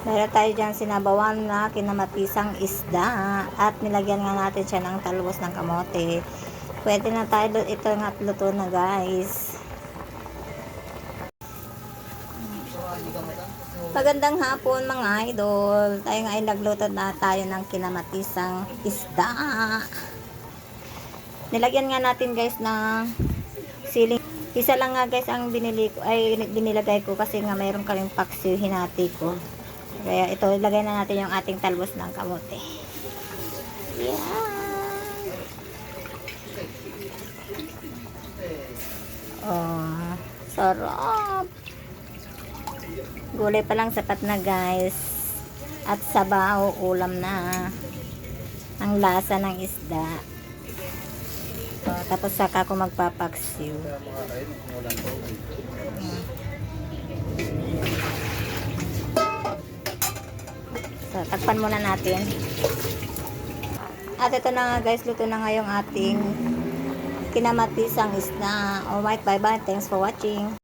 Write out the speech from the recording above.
Meron tayo dyan sinabawan na kinamatisang isda at nilagyan nga natin siya ng talbos ng kamote. Pwede na tayo, ito nga luto na guys. Magandang hapon mga idol. Tayo nga ay nagluto na tayo ng kinamatisang isda. Nilagyan nga natin guys ng siling. Isa lang nga guys ang binilagay ko kasi nga mayroon kaming paksiw hinati ko. Kaya ito, ilagay na natin yung ating talbos ng kamote. Yan. Oh, sarap. Gulay pa lang sapat na guys. At sabaw, ulam na. Ang lasa ng isda. Oh, tapos saka ako magpapaksiw. So, takpan muna natin. At ito na nga guys, luto na nga yung ating kinamatisang isda. Alright, bye bye. Thanks for watching.